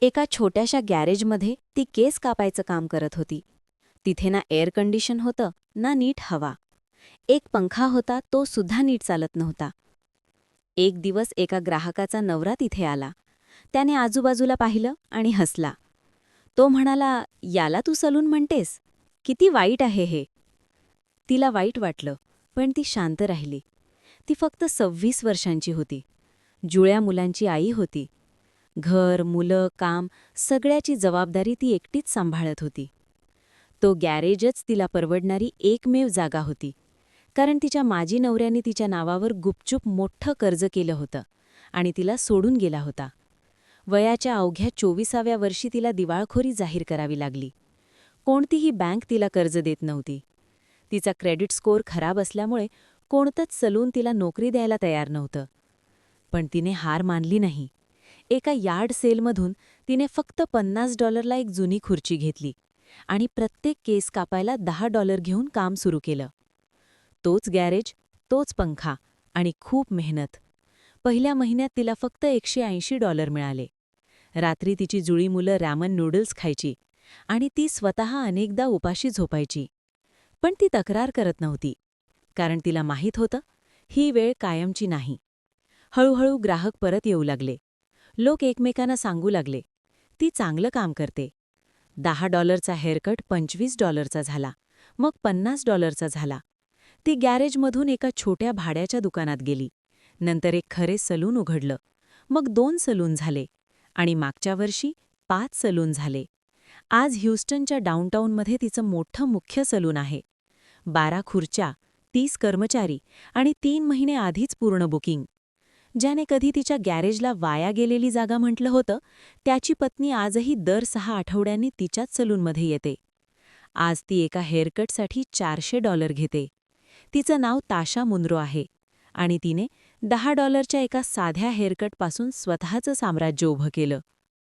एका छोट्याशा गॅरेजमध्ये ती केस कापायचं काम करत होती. तिथे ना एअर कंडिशन होतं ना नीट हवा. एक पंखा होता, तो सुद्धा नीट चालत नव्हता. एक दिवस एका ग्राहकाचा नवरा तिथे आला. त्याने आजूबाजूला पाहिलं आणि हसला. तो म्हणाला, "याला तू सलून म्हणतेस? किती वाईट आहे हे." तिला वाईट वाटलं, पण ती शांत राहिली. ती फक्त 26 वर्षांची होती. जुळ्या मुलांची आई होती. घर, मुलं, काम सगळ्याची जबाबदारी ती एकटीच सांभाळत होती. तो गॅरेजच तिला परवडणारी एकमेव जागा होती. कारण तिच्या माजी नवऱ्याने तिच्या नावावर गुपचूप मोठं कर्ज केलं होतं आणि तिला सोडून गेला होता. वयाच्या अवघ्या 24व्या वर्षी तिला दिवाळखोरी जाहीर करावी लागली. कोणतीही बँक तिला कर्ज देत नव्हती. तिचा क्रेडिट स्कोअर खराब असल्यामुळे कोणतंच सलून तिला नोकरी द्यायला तयार नव्हतं. पण तिने हार मानली नाही. एका यार्ड सेलमधून तिने फक्त $50ला एक जुनी खुर्ची घेतली आणि प्रत्येक केस कापायला $10 घेऊन काम सुरू केलं. तोच गॅरेज, तोच पंखा आणि खूप मेहनत. पहिल्या महिन्यात तिला फक्त $180 मिळाले. रात्री तिची जुळी मुलं रॅमन नूडल्स खायची आणि ती स्वतः अनेकदा उपाशी झोपायची. पण ती तक्रार करत नव्हती, कारण तिला माहीत होतं, ही वेळ कायमची नाही. हळूहळू ग्राहक परत येऊ लागले. लोक एकमेकांना सांगू लागले, ती चांगलं काम करते. $10चा हेअरकट $25चा झाला, मग $50चा झाला. ती गॅरेजमधून एका छोट्या भाड्याच्या दुकानात गेली. नंतर एक खरे सलून उघडलं. मग 2 सलून झाले आणि मागच्या वर्षी 5 सलून झाले. आज ह्यूस्टनच्या डाऊनटाऊनमध्ये तिचं मोठं मुख्य सलून आहे. 12 खुर्च्या, 30 कर्मचारी आणि 3 महिने आधीच पूर्ण बुकिंग. ज्याने कधी तिच्या गॅरेजला वाया गेलेली जागा म्हटलं होतं, त्याची पत्नी आजही दर 6 आठवड्यांनी तिच्याच सलूनमध्ये येते. आज ती एका हेअरकटसाठी $400 घेते. तिचं नाव ताशा मुनरो आहे आणि तिने $10च्या एका साध्या हेअरकटपासून स्वतःचं साम्राज्य उभं केलं.